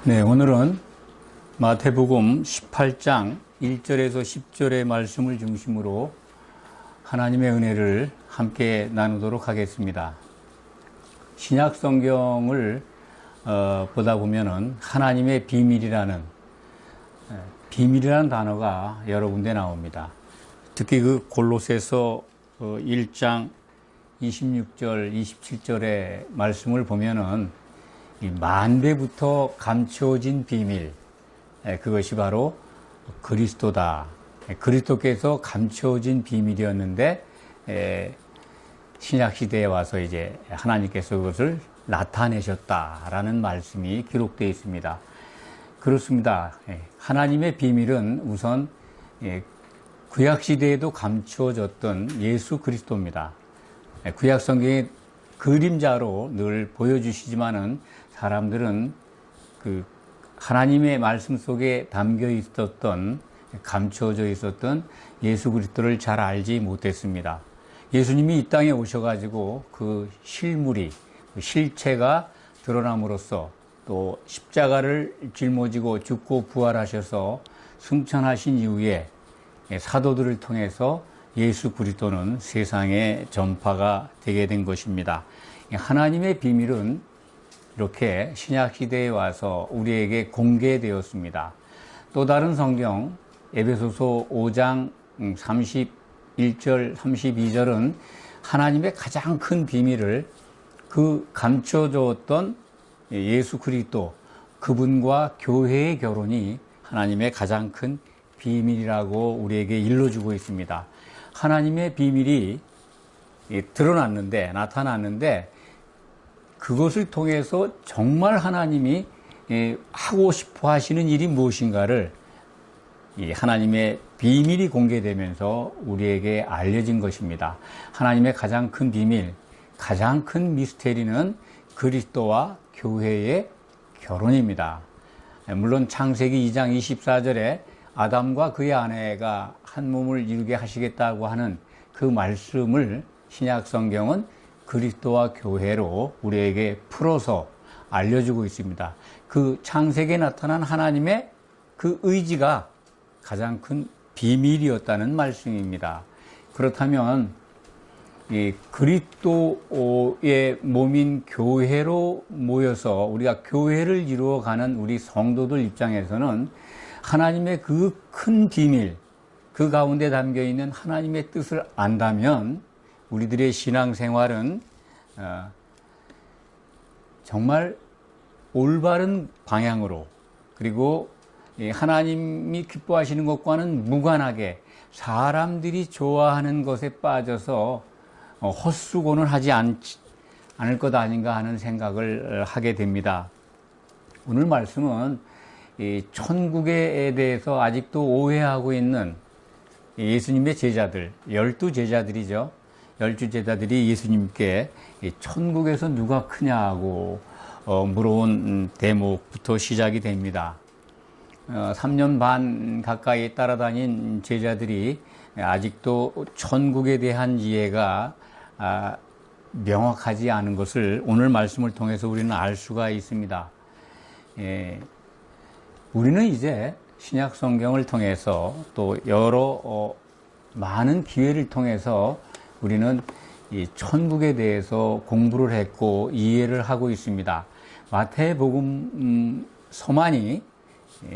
네, 오늘은 마태복음 18장 1절에서 10절의 말씀을 중심으로 하나님의 은혜를 함께 나누도록 하겠습니다. 신약 성경을 보다 보면은 하나님의 비밀이라는 단어가 여러 군데 나옵니다. 특히 그 골로새서 1장 26절, 27절의 말씀을 보면은 이 만대부터 감추어진 비밀, 그것이 바로 그리스도다. 그리스도께서 감추어진 비밀이었는데 신약 시대에 와서 이제 하나님께서 그것을 나타내셨다라는 말씀이 기록되어 있습니다. 그렇습니다. 하나님의 비밀은 우선 구약 시대에도 감추어졌던 예수 그리스도입니다. 구약 성경의 그림자로 늘 보여주시지만은 사람들은 그 하나님의 말씀 속에 담겨 있었던, 감추어져 있었던 예수 그리스도를 잘 알지 못했습니다. 예수님이 이 땅에 오셔가지고 그 실물이, 그 실체가 드러남으로써 또 십자가를 짊어지고 죽고 부활하셔서 승천하신 이후에 사도들을 통해서 예수 그리스도는 세상에 전파가 되게 된 것입니다. 하나님의 비밀은 이렇게 신약 시대에 와서 우리에게 공개되었습니다. 또 다른 성경 에베소서 5장 31절 32절은 하나님의 가장 큰 비밀을 그 감춰주었던 예수 그리스도, 그분과 교회의 결혼이 하나님의 가장 큰 비밀이라고 우리에게 일러주고 있습니다. 하나님의 비밀이 나타났는데 그것을 통해서 정말 하나님이 하고 싶어 하시는 일이 무엇인가를 하나님의 비밀이 공개되면서 우리에게 알려진 것입니다. 하나님의 가장 큰 비밀, 가장 큰 미스테리는 그리스도와 교회의 결혼입니다. 물론 창세기 2장 24절에 아담과 그의 아내가 한 몸을 이루게 하시겠다고 하는 그 말씀을 신약 성경은 그리스도와 교회로 우리에게 풀어서 알려주고 있습니다. 그 창세기에 나타난 하나님의 그 의지가 가장 큰 비밀이었다는 말씀입니다. 그렇다면 이 그리스도의 몸인 교회로 모여서 우리가 교회를 이루어가는 우리 성도들 입장에서는 하나님의 그 큰 비밀, 그 가운데 담겨있는 하나님의 뜻을 안다면 우리들의 신앙생활은 정말 올바른 방향으로, 그리고 하나님이 기뻐하시는 것과는 무관하게 사람들이 좋아하는 것에 빠져서 헛수고는 하지 않을 것 아닌가 하는 생각을 하게 됩니다. 오늘 말씀은 이 천국에 대해서 아직도 오해하고 있는 예수님의 제자들, 12제자들이죠. 12제자들이 예수님께 천국에서 누가 크냐고 물어온 대목부터 시작이 됩니다. 3년 반 가까이 따라다닌 제자들이 아직도 천국에 대한 이해가 명확하지 않은 것을 오늘 말씀을 통해서 우리는 알 수가 있습니다. 우리는 이제 신약 성경을 통해서 또 여러 많은 기회를 통해서 우리는 이 천국에 대해서 공부를 했고 이해를 하고 있습니다. 마태복음 서만이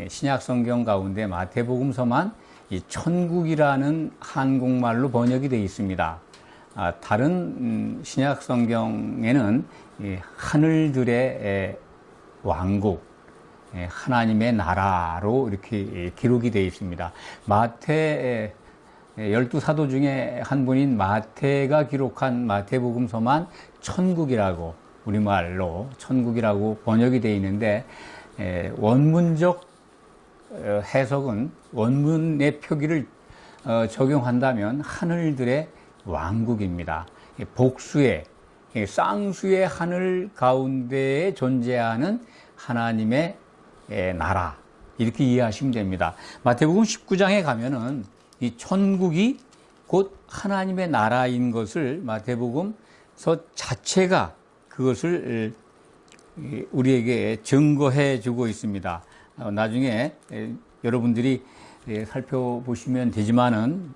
신약 성경 가운데 마태복음서만 이 천국이라는 한국말로 번역이 되어 있습니다. 다른 신약 성경에는 하늘들의 왕국, 하나님의 나라로 이렇게 기록이 되어 있습니다. 마태 12사도 중에 한 분인 마태가 기록한 마태복음서만 천국이라고, 우리말로 천국이라고 번역이 되어 있는데 원문적 해석은, 원문의 표기를 적용한다면 하늘들의 왕국입니다. 복수의, 쌍수의 하늘 가운데에 존재하는 하나님의 나라, 이렇게 이해하시면 됩니다. 마태복음 19장에 가면은 이 천국이 곧 하나님의 나라인 것을 마태복음서 자체가 그것을 우리에게 증거해 주고 있습니다. 나중에 여러분들이 살펴보시면 되지만은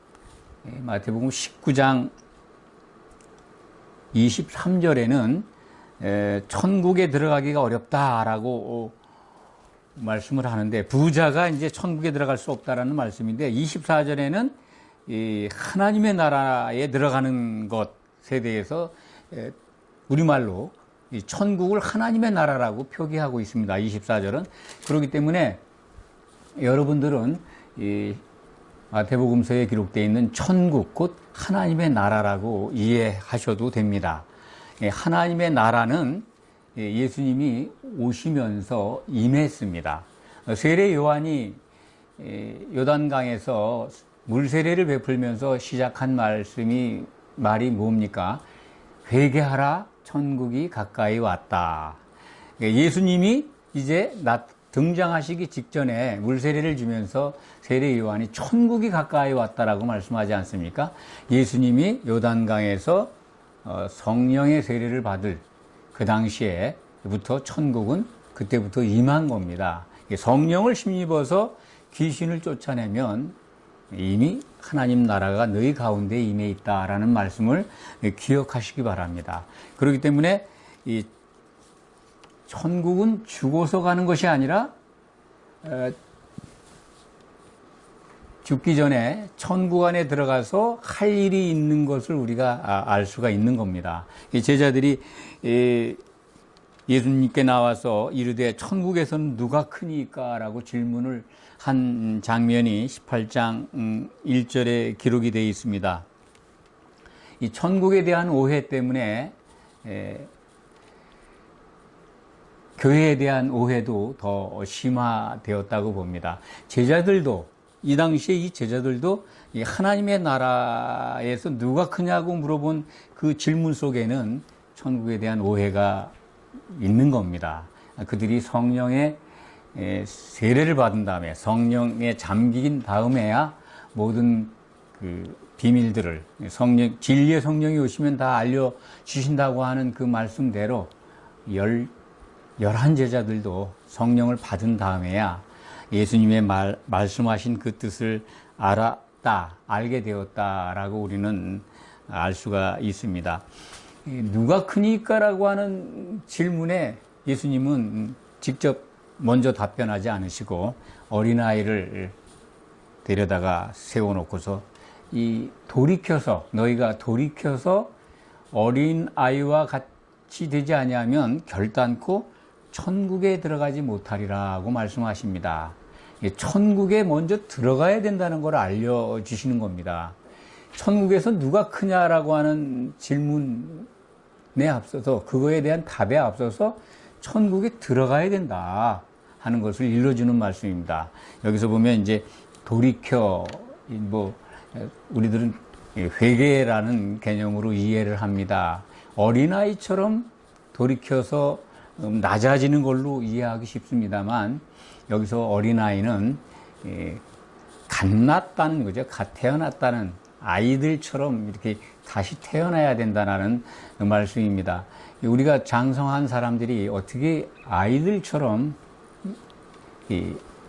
마태복음 19장 23절에는 천국에 들어가기가 어렵다라고 말씀을 하는데, 부자가 이제 천국에 들어갈 수 없다라는 말씀인데, 24절에는 이 하나님의 나라에 들어가는 것에 대해서 우리말로 이 천국을 하나님의 나라라고 표기하고 있습니다. 24절은. 그렇기 때문에 여러분들은 이 마태복음서에 기록되어 있는 천국, 곧 하나님의 나라라고 이해하셔도 됩니다. 하나님의 나라는 예수님이 오시면서 임했습니다. 세례 요한이 요단강에서 물세례를 베풀면서 시작한 말이 뭡니까? 회개하라, 천국이 가까이 왔다. 예수님이 이제 등장하시기 직전에 물세례를 주면서 세례 요한이 천국이 가까이 왔다라고 말씀하지 않습니까? 예수님이 요단강에서 성령의 세례를 받을 그 당시에부터 천국은 그때부터 임한 겁니다. 성령을 힘입어서 귀신을 쫓아내면 이미 하나님 나라가 너희 가운데 임해 있다라는 말씀을 기억하시기 바랍니다. 그렇기 때문에 이 천국은 죽어서 가는 것이 아니라 죽기 전에 천국 안에 들어가서 할 일이 있는 것을 우리가 알 수가 있는 겁니다. 이 제자들이 예수님께 나와서 이르되 천국에서는 누가 크니까? 라고 질문을 한 장면이 18장 1절에 기록이 되어 있습니다. 이 천국에 대한 오해 때문에 교회에 대한 오해도 더 심화되었다고 봅니다. 이 당시에 이 제자들도 이 하나님의 나라에서 누가 크냐고 물어본 그 질문 속에는 천국에 대한 오해가 있는 겁니다. 그들이 성령의 세례를 받은 다음에, 성령에 잠긴 다음에야 모든 그 비밀들을 진리의 성령이 오시면 다 알려주신다고 하는 그 말씀대로 11 제자들도 성령을 받은 다음에야 예수님의 말씀하신 그 뜻을 알게 되었다라고 우리는 알 수가 있습니다. 누가 크니까? 라고 하는 질문에 예수님은 직접 먼저 답변하지 않으시고 어린아이를 데려다가 세워놓고서 너희가 돌이켜서 어린아이와 같이 되지 아니하면 결단코 천국에 들어가지 못하리라고 말씀하십니다. 천국에 먼저 들어가야 된다는 걸 알려주시는 겁니다. 천국에서 누가 크냐라고 하는 질문에 앞서서, 그거에 대한 답에 앞서서 천국에 들어가야 된다 하는 것을 일러주는 말씀입니다. 여기서 보면 이제 우리들은 회개라는 개념으로 이해를 합니다. 어린아이처럼 돌이켜서 낮아지는 걸로 이해하기 쉽습니다만, 여기서 어린아이는 갓났다는 거죠. 갓 태어났다는, 아이들처럼 이렇게 다시 태어나야 된다는 말씀입니다. 우리가 장성한 사람들이 어떻게 아이들처럼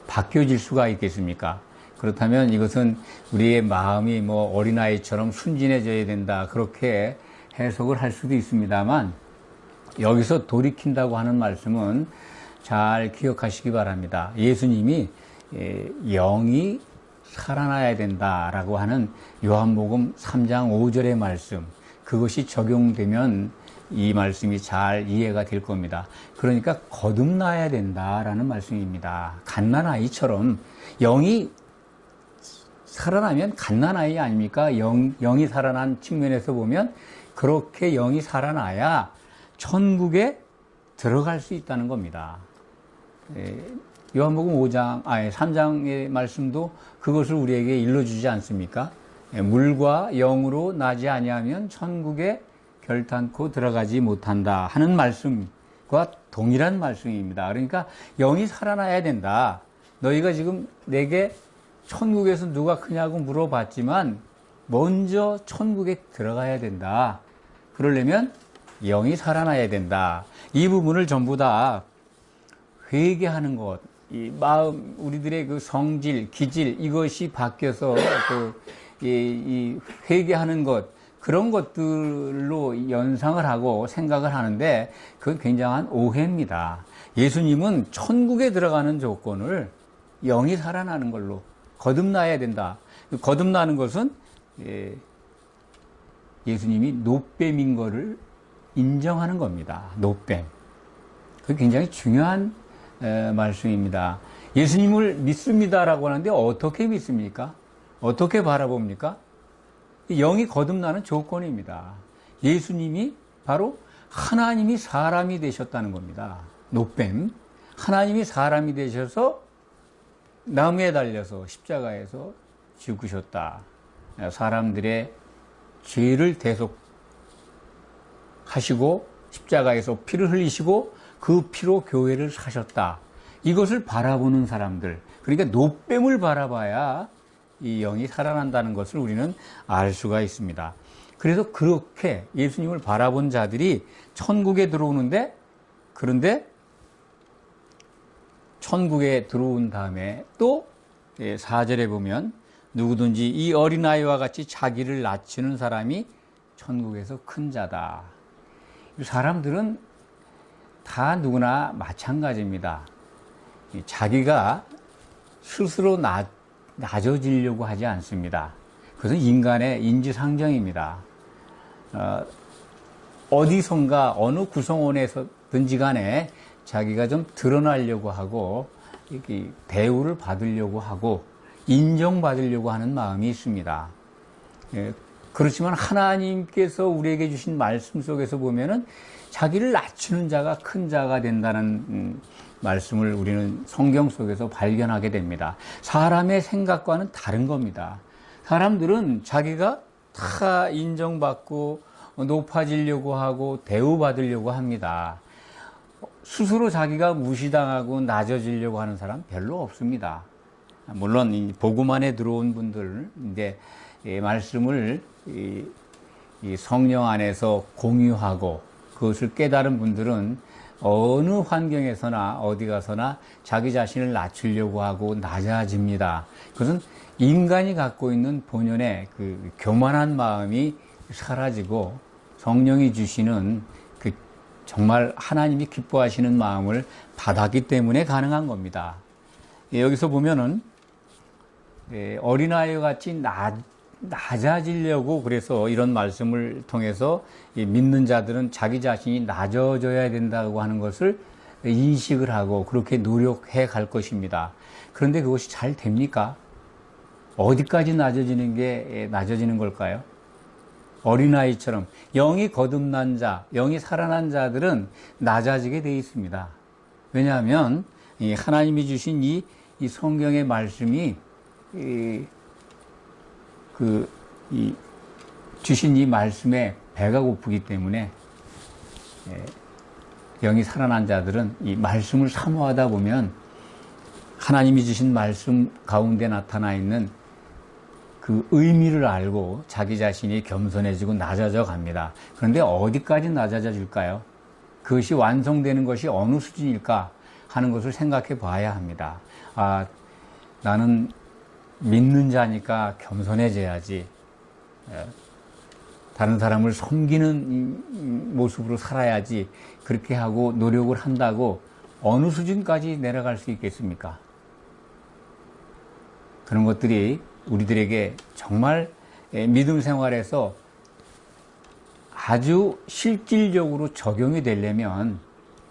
바뀌어질 수가 있겠습니까? 그렇다면 이것은 우리의 마음이 어린아이처럼 순진해져야 된다, 그렇게 해석을 할 수도 있습니다만, 여기서 돌이킨다고 하는 말씀은 잘 기억하시기 바랍니다. 예수님이 영이 살아나야 된다라고 하는 요한복음 3장 5절의 말씀, 그것이 적용되면 이 말씀이 잘 이해가 될 겁니다. 그러니까 거듭나야 된다라는 말씀입니다. 갓난아이처럼 영이 살아나면 갓난아이 아닙니까? 영이 살아난 측면에서 보면 그렇게 영이 살아나야 천국에 들어갈 수 있다는 겁니다. 요한복음 3장의 말씀도 그것을 우리에게 일러주지 않습니까? 물과 영으로 나지 아니하면 천국에 결단코 들어가지 못한다 하는 말씀과 동일한 말씀입니다. 그러니까 영이 살아나야 된다. 너희가 지금 내게 천국에서 누가 크냐고 물어봤지만 먼저 천국에 들어가야 된다. 그러려면 영이 살아나야 된다. 이 부분을 전부 다 회개하는 것, 이 마음, 우리들의 그 성질, 기질, 이것이 바뀌어서 이 회개하는 것, 그런 것들로 연상을 하고 생각을 하는데 그건 굉장한 오해입니다. 예수님은 천국에 들어가는 조건을 영이 살아나는 걸로 거듭나야 된다. 거듭나는 것은 예수님이 노뱀인 거를 인정하는 겁니다. 노뱀. 그게 굉장히 중요한 말씀입니다. 예수님을 믿습니다라고 하는데 어떻게 믿습니까? 어떻게 바라봅니까? 영이 거듭나는 조건입니다. 예수님이 바로 하나님이 사람이 되셨다는 겁니다. 노뱀. 하나님이 사람이 되셔서 나무에 달려서 십자가에서 죽으셨다. 사람들의 죄를 대속하시고 십자가에서 피를 흘리시고 그 피로 교회를 사셨다. 이것을 바라보는 사람들, 그러니까 노뱀을 바라봐야 이 영이 살아난다는 것을 우리는 알 수가 있습니다. 그래서 그렇게 예수님을 바라본 자들이 천국에 들어오는데, 그런데 천국에 들어온 다음에 또 4절에 보면 누구든지 이 어린아이와 같이 자기를 낮추는 사람이 천국에서 큰 자다. 사람들은 다 누구나 마찬가지입니다. 자기가 스스로 낮아지려고 하지 않습니다. 그것은 인간의 인지상정입니다. 어디선가 어느 구성원에서든지 간에 자기가 좀 드러나려고 하고 대우를 받으려고 하고 인정받으려고 하는 마음이 있습니다. 그렇지만 하나님께서 우리에게 주신 말씀 속에서 보면은 자기를 낮추는 자가 큰 자가 된다는 말씀을 우리는 성경 속에서 발견하게 됩니다. 사람의 생각과는 다른 겁니다. 사람들은 자기가 다 인정받고 높아지려고 하고 대우받으려고 합니다. 스스로 자기가 무시당하고 낮아지려고 하는 사람 별로 없습니다. 물론 이 복음 안에 들어온 분들인데 말씀을 이 성령 안에서 공유하고 그것을 깨달은 분들은 어느 환경에서나 어디 가서나 자기 자신을 낮추려고 하고 낮아집니다. 그것은 인간이 갖고 있는 본연의 그 교만한 마음이 사라지고 성령이 주시는 그 정말 하나님이 기뻐하시는 마음을 받았기 때문에 가능한 겁니다. 여기서 보면은 어린아이와 같이 낮아지려고 그래서 이런 말씀을 통해서 믿는 자들은 자기 자신이 낮아져야 된다고 하는 것을 인식을 하고 그렇게 노력해 갈 것입니다. 그런데 그것이 잘 됩니까? 어디까지 낮아지는 걸까요? 어린아이처럼 영이 거듭난 자, 영이 살아난 자들은 낮아지게 되어 있습니다. 왜냐하면 하나님이 주신 이 성경의 말씀이 주신 이 말씀에 배가 고프기 때문에 영이 살아난 자들은 이 말씀을 사모하다 보면 하나님이 주신 말씀 가운데 나타나 있는 그 의미를 알고 자기 자신이 겸손해지고 낮아져 갑니다. 그런데 어디까지 낮아질까요? 그것이 완성되는 것이 어느 수준일까 하는 것을 생각해 봐야 합니다. 나는 믿는 자니까 겸손해져야지. 다른 사람을 섬기는 모습으로 살아야지. 그렇게 하고 노력을 한다고 어느 수준까지 내려갈 수 있겠습니까? 그런 것들이 우리들에게 정말 믿음 생활에서 아주 실질적으로 적용이 되려면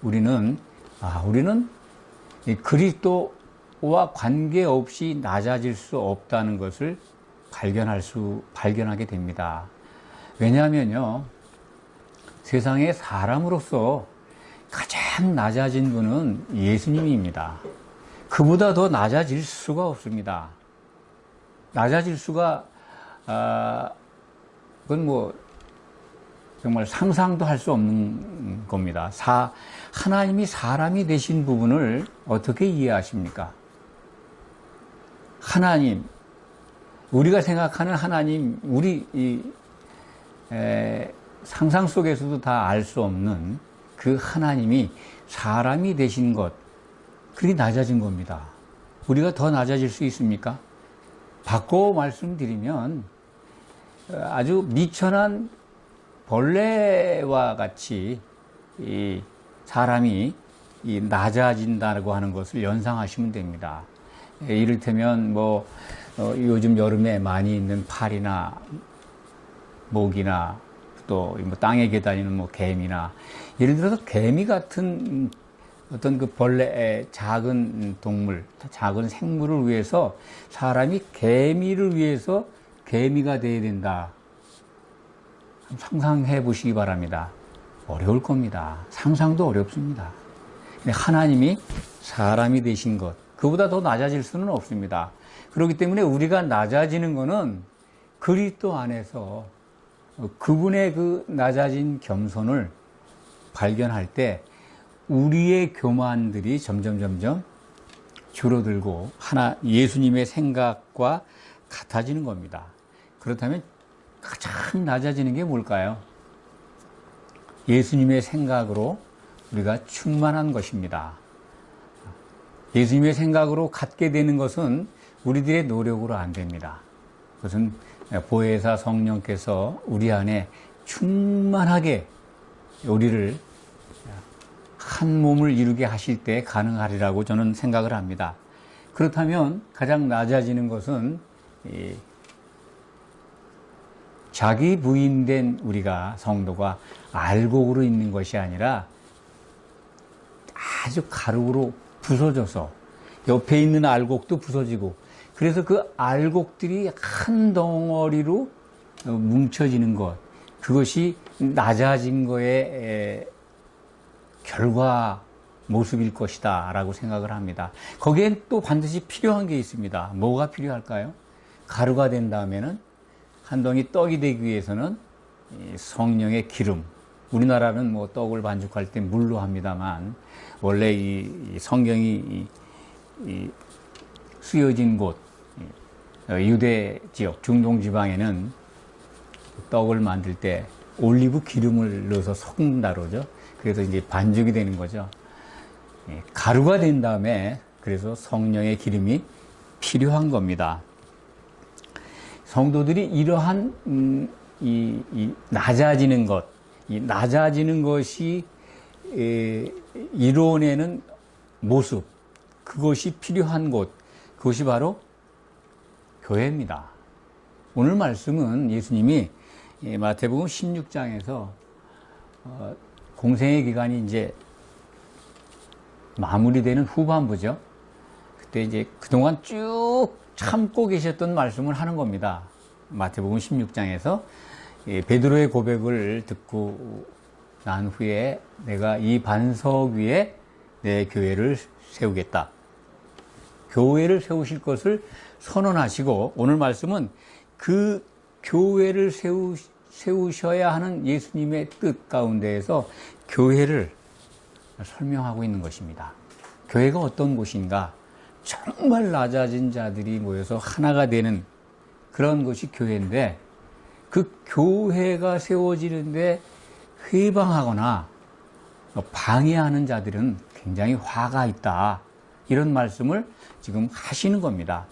우리는 그리스도와 관계없이 낮아질 수 없다는 것을 발견하게 됩니다. 왜냐하면요, 세상에 사람으로서 가장 낮아진 분은 예수님입니다. 그보다 더 낮아질 수가 없습니다. 낮아질 수가, 그건 정말 상상도 할 수 없는 겁니다. 하나님이 사람이 되신 부분을 어떻게 이해하십니까? 하나님, 우리가 생각하는 하나님, 상상 속에서도 다 알 수 없는 그 하나님이 사람이 되신 것, 그게 낮아진 겁니다. 우리가 더 낮아질 수 있습니까? 바꿔 말씀드리면 아주 미천한 벌레와 같이 이 사람이 이 낮아진다고 하는 것을 연상하시면 됩니다. 이를테면 요즘 여름에 많이 있는 파리나 모기나 또 뭐 땅에 기다리는 개미나, 예를 들어서 개미 같은 어떤 그 벌레의 작은 동물, 작은 생물을 위해서 사람이 개미를 위해서 개미가 되어야 된다. 상상해 보시기 바랍니다. 어려울 겁니다. 상상도 어렵습니다. 근데 하나님이 사람이 되신 것, 그보다 더 낮아질 수는 없습니다. 그렇기 때문에 우리가 낮아지는 것은 그리스도 안에서 그분의 그 낮아진 겸손을 발견할 때 우리의 교만들이 점점 줄어들고 예수님의 생각과 같아지는 겁니다. 그렇다면 가장 낮아지는 게 뭘까요? 예수님의 생각으로 우리가 충만한 것입니다. 예수님의 생각으로 갖게 되는 것은 우리들의 노력으로 안 됩니다. 그것은 보혜사 성령께서 우리 안에 충만하게 우리를 한 몸을 이루게 하실 때 가능하리라고 저는 생각을 합니다. 그렇다면 가장 낮아지는 것은 자기 부인된 우리가 성도가 알곡으로 있는 것이 아니라 아주 가루로 부서져서 옆에 있는 알곡도 부서지고, 그래서 그 알곡들이 한 덩어리로 뭉쳐지는 것, 그것이 낮아진 거의 결과 모습일 것이다 라고 생각을 합니다. 거기엔 또 반드시 필요한 게 있습니다. 뭐가 필요할까요? 가루가 된 다음에는 한 덩이 떡이 되기 위해서는 성령의 기름, 우리나라는 떡을 반죽할 때 물로 합니다만, 원래 이 성경이 쓰여진 곳, 유대 지역, 중동 지방에는 떡을 만들 때 올리브 기름을 넣어서 섞는다 그러죠. 그래서 이제 반죽이 되는 거죠. 가루가 된 다음에 그래서 성령의 기름이 필요한 겁니다. 성도들이 이러한 낮아지는 것, 이 낮아지는 것이 이루어내는 모습, 그것이 필요한 곳, 그것이 바로 교회입니다. 오늘 말씀은 예수님이 마태복음 16장에서 공생의 기간이 이제 마무리되는 후반부죠. 그때 이제 그동안 쭉 참고 계셨던 말씀을 하는 겁니다. 마태복음 16장에서 베드로의 고백을 듣고 난 후에 내가 이 반석 위에 내 교회를 세우겠다. 교회를 세우실 것을 선언하시고, 오늘 말씀은 그 교회를 세우셔야 하는 예수님의 뜻 가운데에서 교회를 설명하고 있는 것입니다. 교회가 어떤 곳인가? 정말 낮아진 자들이 모여서 하나가 되는 그런 것이 교회인데, 그 교회가 세워지는데 회방하거나 방해하는 자들은 굉장히 화가 있다. 이런 말씀을 지금 하시는 겁니다.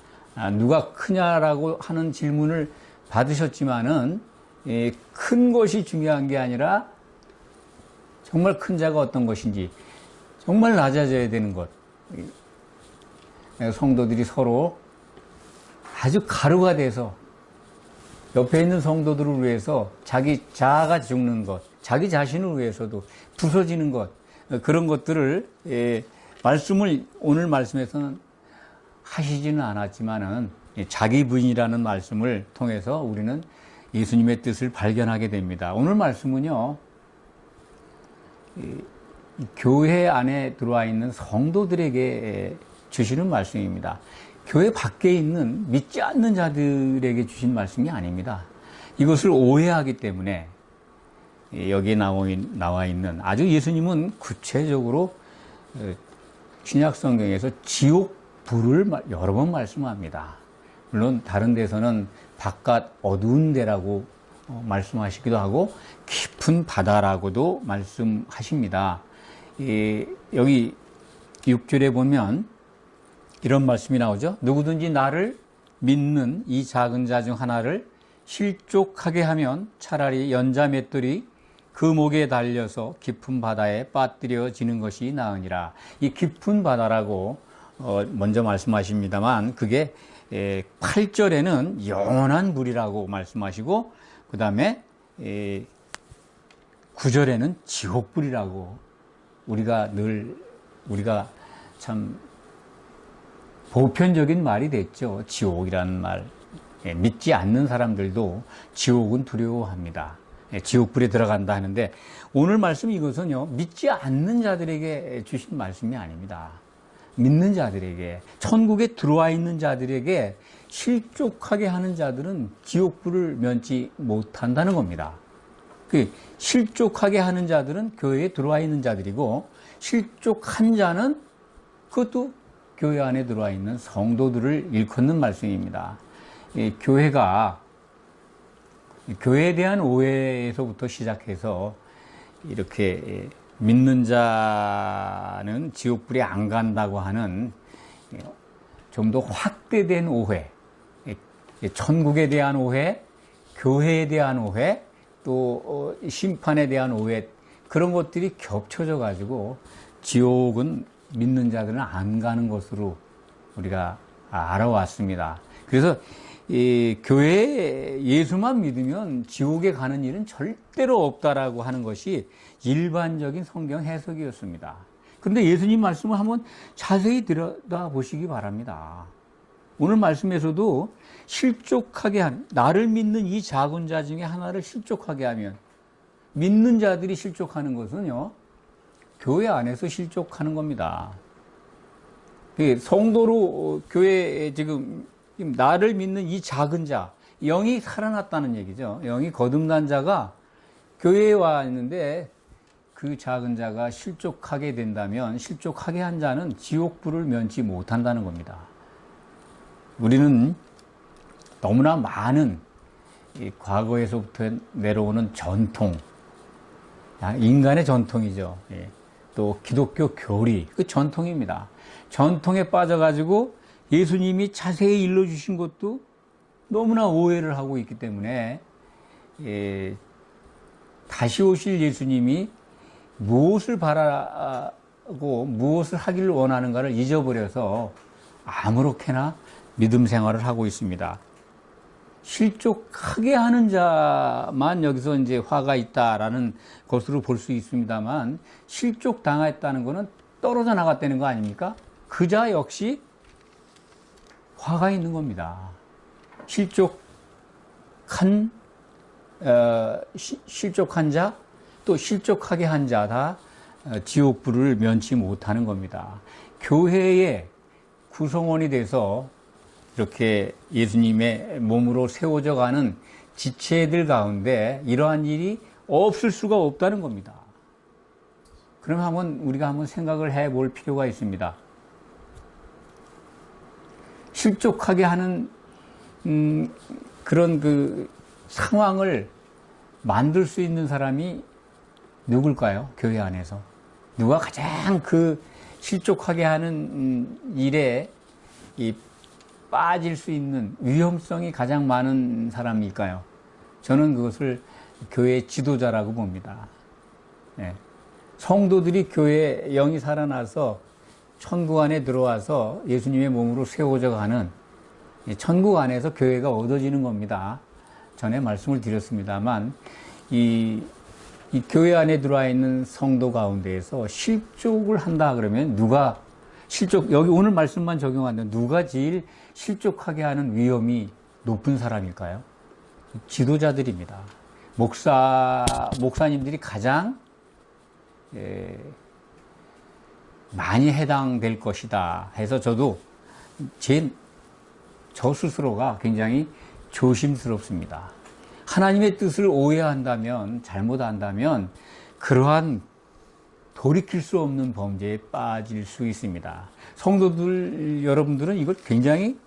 누가 크냐라고 하는 질문을 받으셨지만은 큰 것이 중요한 게 아니라 정말 큰 자가 어떤 것인지, 정말 낮아져야 되는 것. 성도들이 서로 아주 가루가 돼서 옆에 있는 성도들을 위해서 자기 자아가 죽는 것, 자기 자신을 위해서도 부서지는 것, 그런 것들을 말씀을 오늘 말씀에서는 하시지는 않았지만은 자기 부인이라는 말씀을 통해서 우리는 예수님의 뜻을 발견하게 됩니다. 오늘 말씀은요, 교회 안에 들어와 있는 성도들에게 주시는 말씀입니다. 교회 밖에 있는 믿지 않는 자들에게 주신 말씀이 아닙니다. 이것을 오해하기 때문에 여기에 나와 있는, 아주 예수님은 구체적으로 신약 성경에서 지옥 불을 여러 번 말씀합니다. 물론 다른 데서는 바깥 어두운 데라고 말씀하시기도 하고 깊은 바다라고도 말씀하십니다. 여기 6절에 보면 이런 말씀이 나오죠. 누구든지 나를 믿는 이 작은 자 중 하나를 실족하게 하면 차라리 연자 맷돌이 그 목에 달려서 깊은 바다에 빠뜨려지는 것이 나으니라. 이 깊은 바다라고 먼저 말씀하십니다만 그게 8절에는 영원한 물이라고 말씀하시고 그 다음에 9절에는 지옥불이라고 우리가 참 보편적인 말이 됐죠. 지옥이라는 말. 믿지 않는 사람들도 지옥은 두려워합니다. 지옥불에 들어간다 하는데 오늘 말씀 이것은요, 믿지 않는 자들에게 주신 말씀이 아닙니다. 믿는 자들에게, 천국에 들어와 있는 자들에게 실족하게 하는 자들은 지옥불을 면치 못한다는 겁니다. 실족하게 하는 자들은 교회에 들어와 있는 자들이고 실족한 자는 그것도 교회 안에 들어와 있는 성도들을 일컫는 말씀입니다. 교회에 대한 오해에서부터 시작해서 이렇게 믿는 자는 지옥불에 안 간다고 하는 좀 더 확대된 오해, 천국에 대한 오해, 교회에 대한 오해, 또 심판에 대한 오해, 그런 것들이 겹쳐져 가지고 지옥은 믿는 자들은 안 가는 것으로 우리가 알아왔습니다. 그래서 교회에 예수만 믿으면 지옥에 가는 일은 절대로 없다라고 하는 것이 일반적인 성경 해석이었습니다. 그런데 예수님 말씀을 한번 자세히 들여다보시기 바랍니다. 오늘 말씀에서도 나를 믿는 이 작은 자 중에 하나를 실족하게 하면, 믿는 자들이 실족하는 것은요, 교회 안에서 실족하는 겁니다. 성도로 교회에 지금 나를 믿는 이 작은 자, 영이 살아났다는 얘기죠. 영이 거듭난 자가 교회에 와 있는데 그 작은 자가 실족하게 된다면 실족하게 한 자는 지옥불을 면치 못한다는 겁니다. 우리는 너무나 많은 과거에서부터 내려오는 전통, 인간의 전통이죠. 또 기독교 교리, 그 전통입니다. 전통에 빠져가지고 예수님이 자세히 일러주신 것도 너무나 오해를 하고 있기 때문에 다시 오실 예수님이 무엇을 바라고 무엇을 하기를 원하는가를 잊어버려서 아무렇게나 믿음 생활을 하고 있습니다. 실족하게 하는 자만 여기서 이제 화가 있다라는 것으로 볼 수 있습니다만, 실족당했다는 것은 떨어져 나갔다는 거 아닙니까? 그 자 역시 화가 있는 겁니다. 실족한 자, 또 실족하게 한 자 다 지옥불을 면치 못하는 겁니다. 교회의 구성원이 돼서 이렇게 예수님의 몸으로 세워져 가는 지체들 가운데 이러한 일이 없을 수가 없다는 겁니다. 그럼 우리가 한번 생각을 해 볼 필요가 있습니다. 실족하게 하는 그런 그 상황을 만들 수 있는 사람이 누굴까요? 교회 안에서 누가 가장 그 실족하게 하는 일에 빠질 수 있는 위험성이 가장 많은 사람일까요? 저는 그것을 교회 지도자라고 봅니다. 성도들이 교회에 영이 살아나서 천국 안에 들어와서 예수님의 몸으로 세워져 가는 천국 안에서 교회가 얻어지는 겁니다. 전에 말씀을 드렸습니다만 이 교회 안에 들어와 있는 성도 가운데에서 실족을 한다 그러면 여기 오늘 말씀만 적용한다면 누가 제일 실족하게 하는 위험이 높은 사람일까요? 지도자들입니다. 목사님들이 가장 많이 해당될 것이다 해서 저도 저 스스로가 굉장히 조심스럽습니다. 하나님의 뜻을 오해한다면, 잘못한다면 그러한 돌이킬 수 없는 범죄에 빠질 수 있습니다. 성도들 여러분들은 이걸 굉장히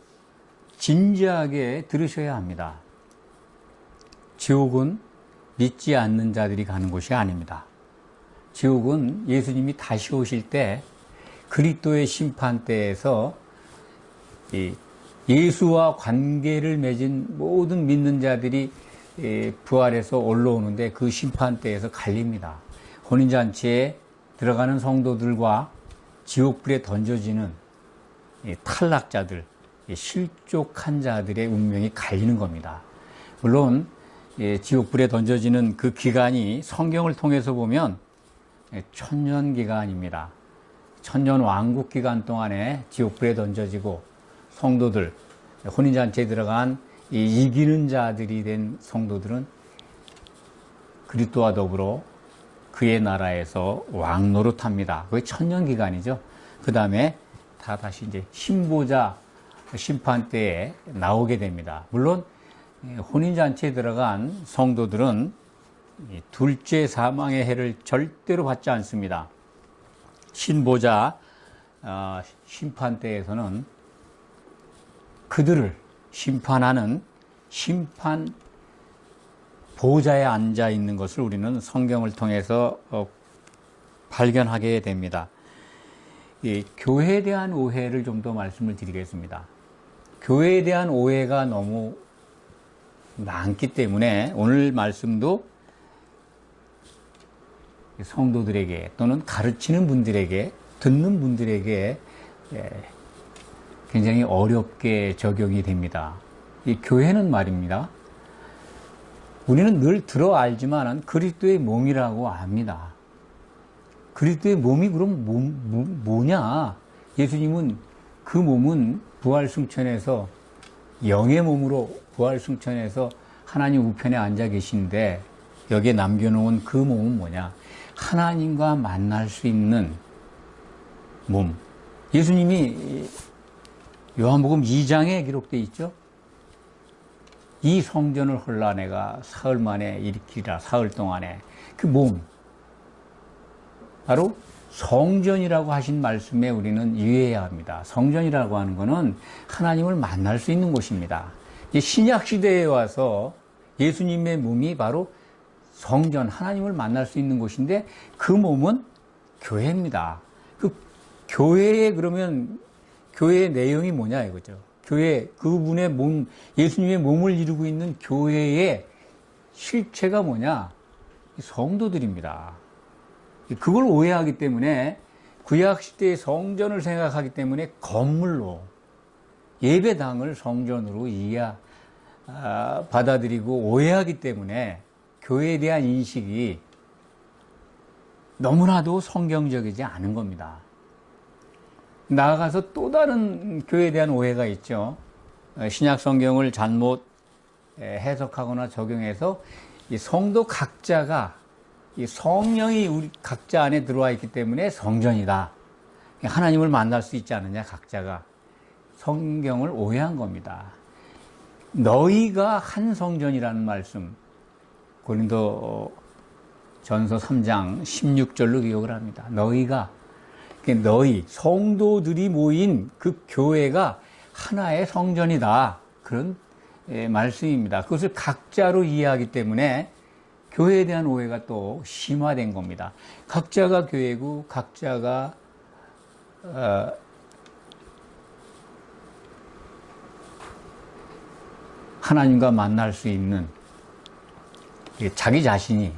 진지하게 들으셔야 합니다. 지옥은 믿지 않는 자들이 가는 곳이 아닙니다. 지옥은 예수님이 다시 오실 때 그리스도의 심판대에서 예수와 관계를 맺은 모든 믿는 자들이 부활해서 올라오는데 그 심판대에서 갈립니다. 혼인잔치에 들어가는 성도들과 지옥불에 던져지는 탈락자들, 실족한 자들의 운명이 갈리는 겁니다. 물론 지옥불에 던져지는 그 기간이 성경을 통해서 보면 천년 기간입니다. 천년 왕국 기간 동안에 지옥불에 던져지고 성도들, 혼인잔치에 들어간 이기는 자들이 된 성도들은 그리스도와 더불어 그의 나라에서 왕노릇합니다. 그게 천년 기간이죠. 그 다음에 다 다시 이제 신보자 심판 때에 나오게 됩니다. 물론 혼인잔치에 들어간 성도들은 둘째 사망의 해를 절대로 받지 않습니다. 신보자 심판 때에서는 그들을 심판하는 심판 보좌에 앉아 있는 것을 우리는 성경을 통해서 발견하게 됩니다. 이 교회에 대한 오해를 좀 더 말씀을 드리겠습니다. 교회에 대한 오해가 너무 많기 때문에 오늘 말씀도 성도들에게 또는 가르치는 분들에게, 듣는 분들에게 굉장히 어렵게 적용이 됩니다. 이 교회는 말입니다. 우리는 늘 들어 알지만 그리스도의 몸이라고 압니다. 그리스도의 몸이 그럼 뭐냐? 예수님은 그 몸은 부활승천해서 영의 몸으로 부활승천해서 하나님 우편에 앉아 계신데 여기에 남겨놓은 그 몸은 뭐냐? 하나님과 만날 수 있는 몸. 예수님이 요한복음 2장에 기록되어 있죠. 이 성전을 헐라 내가 사흘 만에 일으키리라. 사흘 동안에. 그 몸. 바로 성전이라고 하신 말씀에 우리는 유의해야 합니다. 성전이라고 하는 것은 하나님을 만날 수 있는 곳입니다. 신약 시대에 와서 예수님의 몸이 바로 성전, 하나님을 만날 수 있는 곳인데 그 몸은 교회입니다. 그 교회에 그러면 교회의 내용이 뭐냐 이거죠. 교회, 그분의 몸, 예수님의 몸을 이루고 있는 교회의 실체가 뭐냐? 성도들입니다. 그걸 오해하기 때문에 구약시대의 성전을 생각하기 때문에 건물로 예배당을 성전으로 받아들이고 오해하기 때문에 교회에 대한 인식이 너무나도 성경적이지 않은 겁니다. 나아가서 또 다른 교회에 대한 오해가 있죠. 신약 성경을 잘못 해석하거나 적용해서 이 성도 각자가 이 성령이 우리 각자 안에 들어와 있기 때문에 성전이다. 하나님을 만날 수 있지 않느냐, 각자가. 성경을 오해한 겁니다. 너희가 한 성전이라는 말씀, 고린도 전서 3장 16절로 기억을 합니다. 너희가, 너희, 성도들이 모인 그 교회가 하나의 성전이다. 그런 말씀입니다. 그것을 각자로 이해하기 때문에 교회에 대한 오해가 또 심화된 겁니다. 각자가 교회고 각자가 하나님과 만날 수 있는 자기 자신이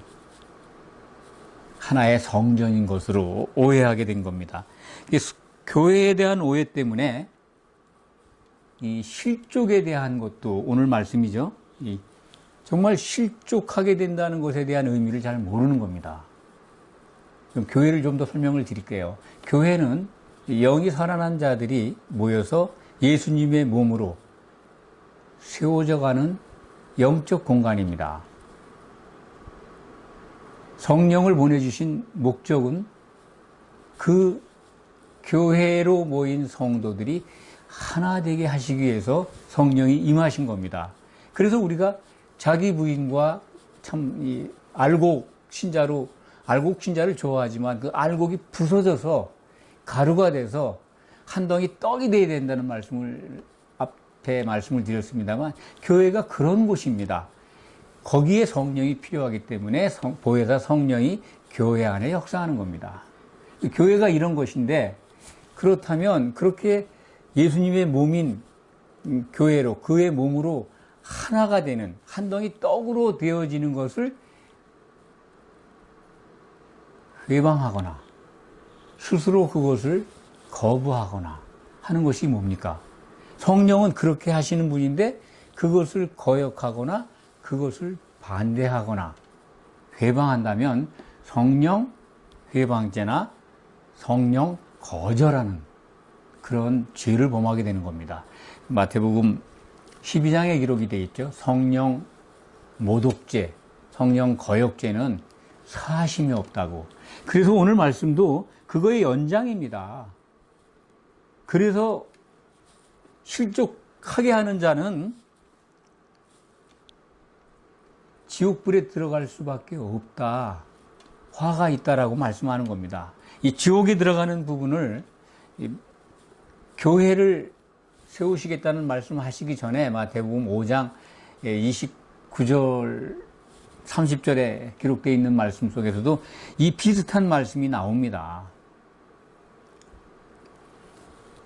하나의 성전인 것으로 오해하게 된 겁니다. 교회에 대한 오해 때문에 이 실족에 대한 것도 오늘 말씀이죠. 정말 실족하게 된다는 것에 대한 의미를 잘 모르는 겁니다. 그럼 교회를 좀 더 설명을 드릴게요. 교회는 영이 살아난 자들이 모여서 예수님의 몸으로 세워져 가는 영적 공간입니다. 성령을 보내주신 목적은 그 교회로 모인 성도들이 하나 되게 하시기 위해서 성령이 임하신 겁니다. 그래서 우리가 자기 부인과 참 알곡 신자를 좋아하지만 그 알곡이 부서져서 가루가 돼서 한 덩이 떡이 돼야 된다는 말씀을 앞에 말씀을 드렸습니다만 교회가 그런 곳입니다. 거기에 성령이 필요하기 때문에 보혜사 성령이 교회 안에 역사하는 겁니다. 교회가 이런 것인데, 그렇다면 그렇게 예수님의 몸인 교회로, 그의 몸으로 하나가 되는, 한 덩이 떡으로 되어지는 것을 회방하거나 스스로 그것을 거부하거나 하는 것이 뭡니까? 성령은 그렇게 하시는 분인데 그것을 거역하거나 그것을 반대하거나 회방한다면 성령 회방죄나 성령 거절하는 그런 죄를 범하게 되는 겁니다. 마태복음 12장에 기록이 되어 있죠. 성령 모독죄, 성령 거역죄는 사심이 없다고. 그래서 오늘 말씀도 그거의 연장입니다. 그래서 실족하게 하는 자는 지옥불에 들어갈 수밖에 없다. 화가 있다라고 말씀하는 겁니다. 이 지옥에 들어가는 부분을 교회를 세우시겠다는 말씀하시기 전에 마태복음 5장 29절 30절에 기록되어 있는 말씀 속에서도 이 비슷한 말씀이 나옵니다.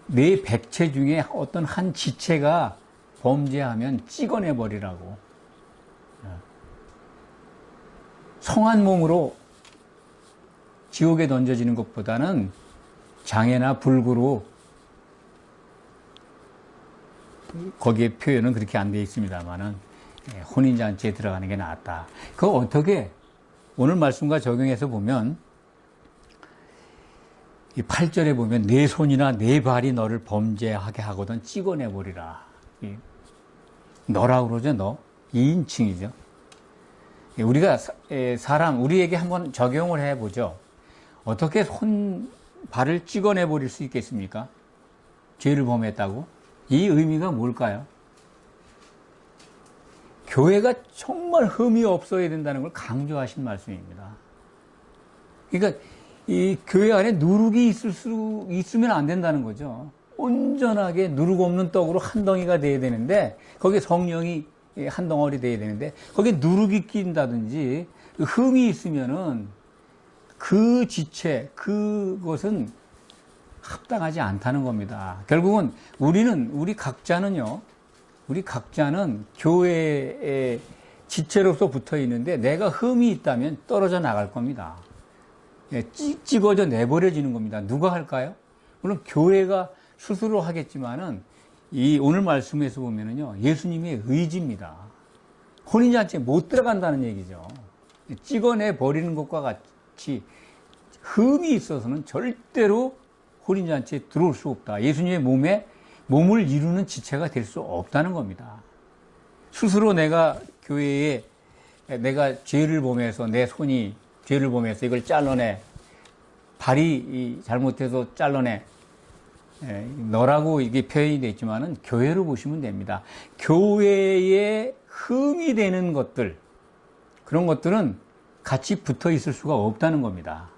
내 백체 중에 어떤 한 지체가 범죄하면 찍어내버리라고. 성한 몸으로 지옥에 던져지는 것보다는 장애나 불구로, 거기에 표현은 그렇게 안 되어 있습니다만은 혼인잔치에 들어가는 게 낫다. 그거 어떻게 오늘 말씀과 적용해서 보면 이 8절에 보면 내 손이나 내 발이 너를 범죄하게 하거든 찍어내버리라. 너라고 그러죠. 너 2인칭이죠. 우리가 우리에게 한번 적용을 해보죠. 어떻게 발을 찍어내버릴 수 있겠습니까? 죄를 범했다고? 이 의미가 뭘까요? 교회가 정말 흠이 없어야 된다는 걸 강조하신 말씀입니다. 그러니까 이 교회 안에 누룩이 있으면 안 된다는 거죠. 온전하게 누룩 없는 떡으로 한 덩이가 돼야 되는데, 거기에 성령이 한 덩어리 돼야 되는데, 거기에 누룩이 낀다든지 흠이 있으면은 그 지체, 그것은 합당하지 않다는 겁니다. 결국은 우리 각자는 교회의 지체로서 붙어 있는데 내가 흠이 있다면 떨어져 나갈 겁니다. 찍어져 내버려지는 겁니다. 누가 할까요? 물론 교회가 스스로 하겠지만은 이 오늘 말씀에서 보면은요, 예수님의 의지입니다. 혼인잔치에 못 들어간다는 얘기죠. 찍어내 버리는 것과 같이 흠이 있어서는 절대로 혼인잔치에 들어올 수 없다. 예수님의 몸을 이루는 지체가 될 수 없다는 겁니다. 스스로 내가 교회에 내가 죄를 범해서, 내 손이 죄를 범해서 이걸 잘라내, 발이 잘못해서 잘라내, 너라고 이게 표현이 되어 있지만은 교회로 보시면 됩니다. 교회에 흠이 되는 것들, 그런 것들은 같이 붙어 있을 수가 없다는 겁니다.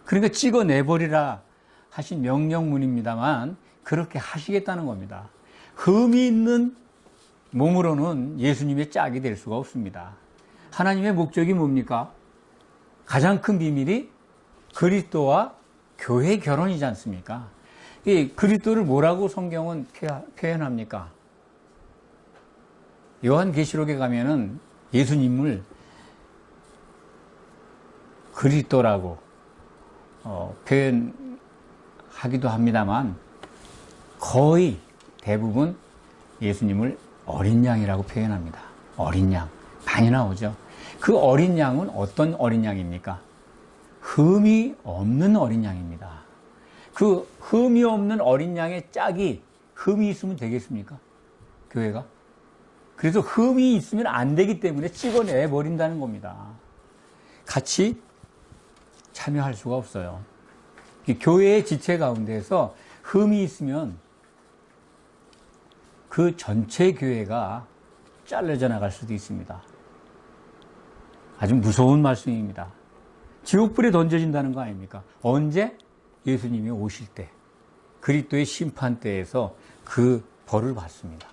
그러니까 찍어내버리라 하신 명령문입니다만 그렇게 하시겠다는 겁니다. 흠이 있는 몸으로는 예수님의 짝이 될 수가 없습니다. 하나님의 목적이 뭡니까? 가장 큰 비밀이 그리스도와 교회 결혼이지 않습니까? 이 그리스도를 뭐라고 성경은 표현합니까? 요한계시록에 가면은 예수님을 그리스도라고 표현하기도 합니다만 거의 대부분 예수님을 어린 양이라고 표현합니다. 어린 양. 많이 나오죠. 그 어린 양은 어떤 어린 양입니까? 흠이 없는 어린 양입니다. 그 흠이 없는 어린 양의 짝이 흠이 있으면 되겠습니까? 교회가? 그래서 흠이 있으면 안 되기 때문에 찍어내 버린다는 겁니다. 같이 참여할 수가 없어요. 교회의 지체 가운데서 흠이 있으면 그 전체 교회가 잘려져 나갈 수도 있습니다. 아주 무서운 말씀입니다. 지옥불에 던져진다는 거 아닙니까? 언제? 예수님이 오실 때, 그리스도의 심판대에서 그 벌을 받습니다.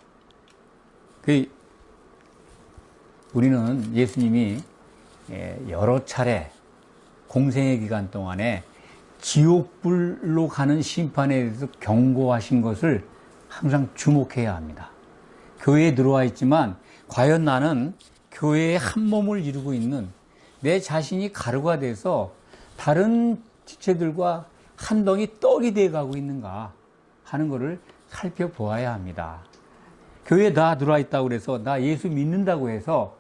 우리는 예수님이 여러 차례 공생의 기간 동안에 지옥불로 가는 심판에 대해서 경고하신 것을 항상 주목해야 합니다. 교회에 들어와 있지만 과연 나는 교회의 한 몸을 이루고 있는 내 자신이 가루가 돼서 다른 지체들과 한 덩이 떡이 되어가고 있는가 하는 것을 살펴보아야 합니다. 교회에 나 들어와 있다고 그래서 나 예수 믿는다고 해서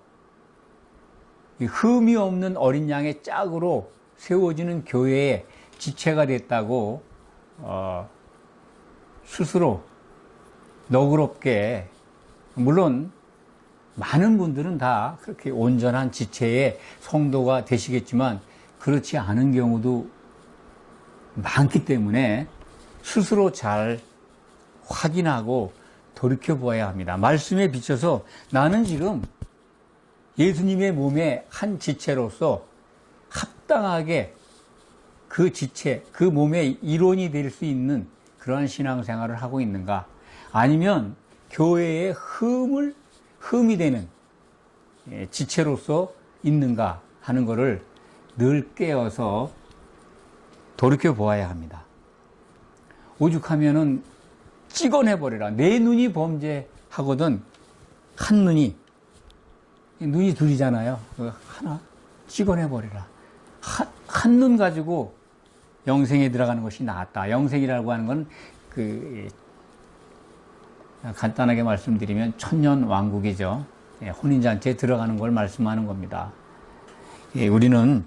흠이 없는 어린 양의 짝으로 세워지는 교회의 지체가 됐다고 스스로 너그럽게, 물론 많은 분들은 다 그렇게 온전한 지체의 성도가 되시겠지만 그렇지 않은 경우도 많기 때문에 스스로 잘 확인하고 돌이켜보아야 합니다. 말씀에 비춰서 나는 지금 예수님의 몸의 한 지체로서 합당하게 그 지체, 그 몸의 일원이 될 수 있는 그러한 신앙생활을 하고 있는가, 아니면 교회의 흠이 되는 지체로서 있는가 하는 것을 늘 깨어서 돌이켜보아야 합니다. 오죽하면은 찍어내버려라. 내 눈이 범죄하거든 한 눈이 둘이잖아요. 하나 찍어내버리라. 한 눈 가지고 영생에 들어가는 것이 낫다. 영생이라고 하는 건 간단하게 말씀드리면 천년왕국이죠. 혼인잔치에 들어가는 걸 말씀하는 겁니다. 우리는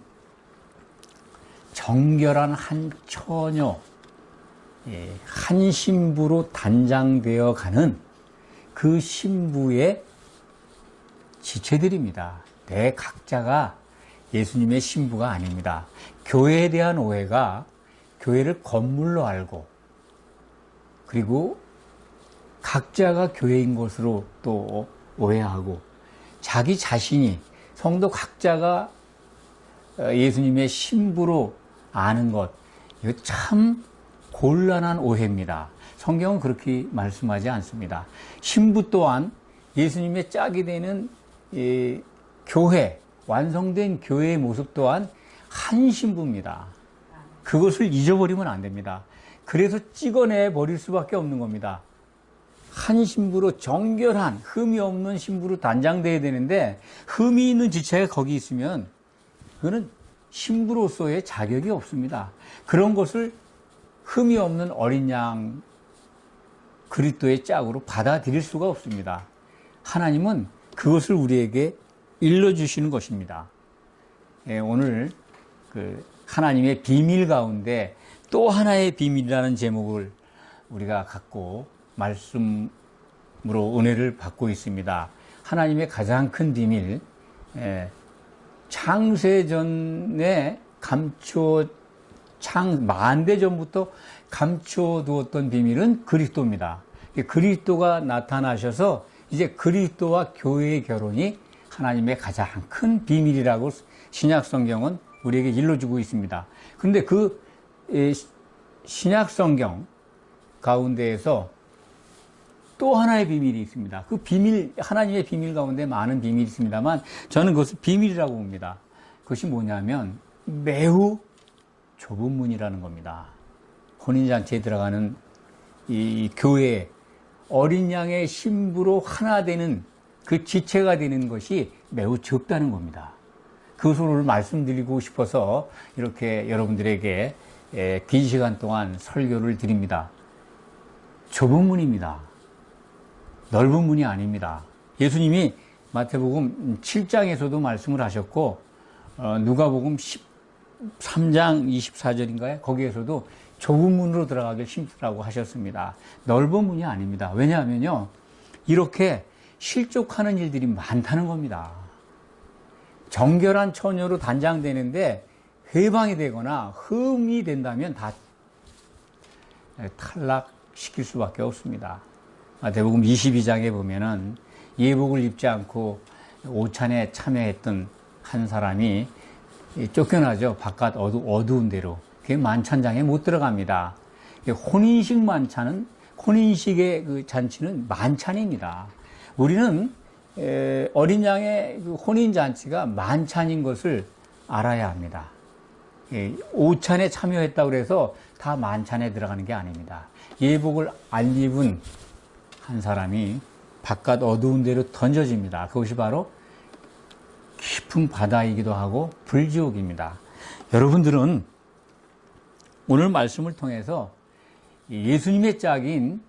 정결한 한 처녀, 한 신부로 단장되어 가는 그 신부의 지체들입니다. 내 각자가 예수님의 신부가 아닙니다. 교회에 대한 오해가 교회를 건물로 알고, 그리고 각자가 교회인 것으로 또 오해하고, 자기 자신이 성도 각자가 예수님의 신부로 아는 것, 이거 참 곤란한 오해입니다. 성경은 그렇게 말씀하지 않습니다. 신부 또한 예수님의 짝이 되는 교회, 완성된 교회의 모습 또한 한 신부입니다. 그것을 잊어버리면 안 됩니다. 그래서 찍어내 버릴 수밖에 없는 겁니다. 한 신부로, 정결한 흠이 없는 신부로 단장되어야 되는데, 흠이 있는 지체가 거기 있으면 그거는 신부로서의 자격이 없습니다. 그런 것을 흠이 없는 어린 양 그리스도의 짝으로 받아들일 수가 없습니다. 하나님은 그것을 우리에게 일러주시는 것입니다. 오늘 하나님의 비밀 가운데 또 하나의 비밀이라는 제목을 우리가 갖고 말씀으로 은혜를 받고 있습니다. 하나님의 가장 큰 비밀, 창세전에 만대 전부터 감춰두었던 비밀은 그리스도입니다. 그리스도가 나타나셔서 이제 그리스도와 교회의 결혼이 하나님의 가장 큰 비밀이라고 신약 성경은 우리에게 일러주고 있습니다. 그런데 그 신약 성경 가운데에서 또 하나의 비밀이 있습니다. 그 비밀, 하나님의 비밀 가운데 많은 비밀이 있습니다만 저는 그것을 비밀이라고 봅니다. 그것이 뭐냐면 매우 좁은 문이라는 겁니다. 혼인잔치에 들어가는 이 교회, 어린 양의 신부로 하나 되는 그 지체가 되는 것이 매우 적다는 겁니다. 그것을 오늘 말씀드리고 싶어서 이렇게 여러분들에게 긴 시간 동안 설교를 드립니다. 좁은 문입니다. 넓은 문이 아닙니다. 예수님이 마태복음 7장에서도 말씀을 하셨고, 누가복음 13장 24절인가요? 거기에서도 좁은 문으로 들어가길 힘쓰라고 하셨습니다. 넓은 문이 아닙니다. 왜냐하면요, 이렇게 실족하는 일들이 많다는 겁니다. 정결한 처녀로 단장되는데 회방이 되거나 흠이 된다면 다 탈락시킬 수밖에 없습니다. 마태복음 22장에 보면은 예복을 입지 않고 오찬에 참여했던 한 사람이 쫓겨나죠. 바깥 어두운 데로. 그게 만찬장에 못 들어갑니다. 혼인식의 그 잔치는 만찬입니다. 우리는 어린 양의 그 혼인잔치가 만찬인 것을 알아야 합니다. 오찬에 참여했다고 해서 다 만찬에 들어가는 게 아닙니다. 예복을 안 입은 한 사람이 바깥 어두운 데로 던져집니다. 그것이 바로 깊은 바다이기도 하고 불지옥입니다. 여러분들은 오늘 말씀을 통해서 예수님의 짝인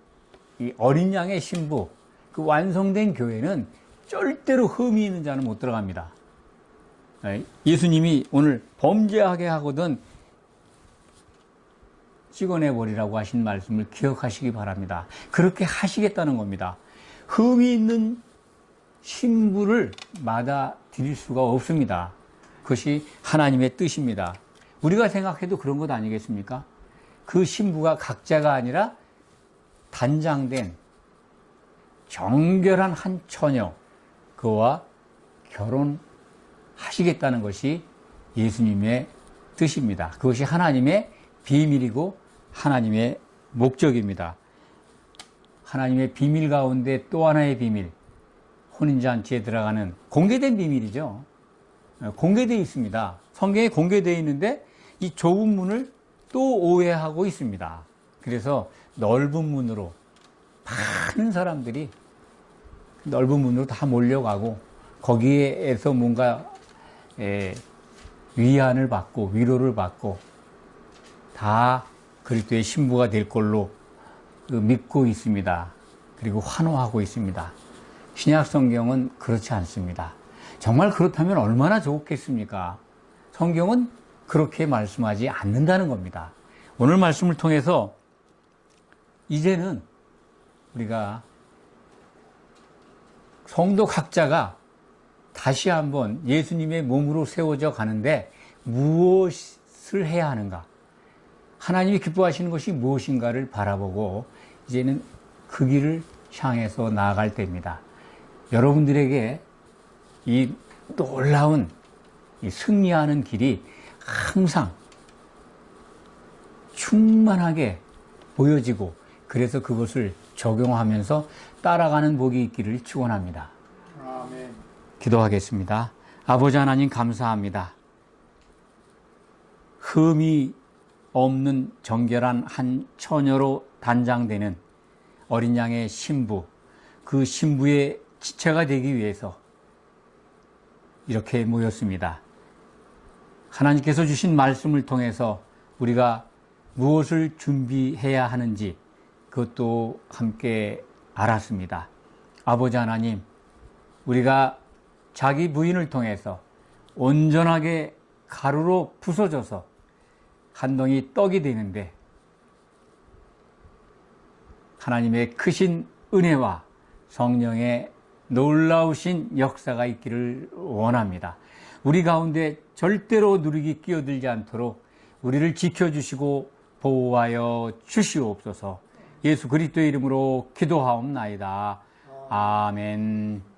이 어린 양의 신부, 그 완성된 교회는 절대로 흠이 있는 자는 못 들어갑니다. 예수님이 오늘 범죄하게 하거든 찍어내버리라고 하신 말씀을 기억하시기 바랍니다. 그렇게 하시겠다는 겁니다. 흠이 있는 신부를 받아들일 수가 없습니다. 그것이 하나님의 뜻입니다. 우리가 생각해도 그런 것 아니겠습니까? 그 신부가 각자가 아니라 단장된 정결한 한 처녀, 그와 결혼하시겠다는 것이 예수님의 뜻입니다. 그것이 하나님의 비밀이고 하나님의 목적입니다. 하나님의 비밀 가운데 또 하나의 비밀, 혼인잔치에 들어가는 공개된 비밀이죠. 공개되어 있습니다. 성경에 공개되어 있는데 이 좁은 문을 또 오해하고 있습니다. 그래서 넓은 문으로 많은 사람들이 넓은 문으로 다 몰려가고 거기에서 뭔가 위안을 받고 위로를 받고 다 그리스도의 신부가 될 걸로 믿고 있습니다. 그리고 환호하고 있습니다. 신약 성경은 그렇지 않습니다. 정말 그렇다면 얼마나 좋겠습니까? 성경은 그렇게 말씀하지 않는다는 겁니다. 오늘 말씀을 통해서 이제는 우리가 성도 각자가 다시 한번 예수님의 몸으로 세워져 가는데 무엇을 해야 하는가? 하나님이 기뻐하시는 것이 무엇인가를 바라보고 이제는 그 길을 향해서 나아갈 때입니다. 여러분들에게 이 놀라운 이 승리하는 길이 항상 충만하게 보여지고 그래서 그것을 적용하면서 따라가는 복이 있기를 축원합니다. 아멘. 기도하겠습니다. 아버지 하나님 감사합니다. 흠이 없는 정결한 한 처녀로 단장되는 어린 양의 신부, 그 신부의 지체가 되기 위해서 이렇게 모였습니다. 하나님께서 주신 말씀을 통해서 우리가 무엇을 준비해야 하는지 그것도 함께 알았습니다. 아버지 하나님, 우리가 자기 부인을 통해서 온전하게 가루로 부서져서 한 덩이 떡이 되는데 하나님의 크신 은혜와 성령의 놀라우신 역사가 있기를 원합니다. 우리 가운데 절대로 누리기 끼어들지 않도록 우리를 지켜주시고 보호하여 주시옵소서. 예수 그리스도의 이름으로 기도하옵나이다. 아멘.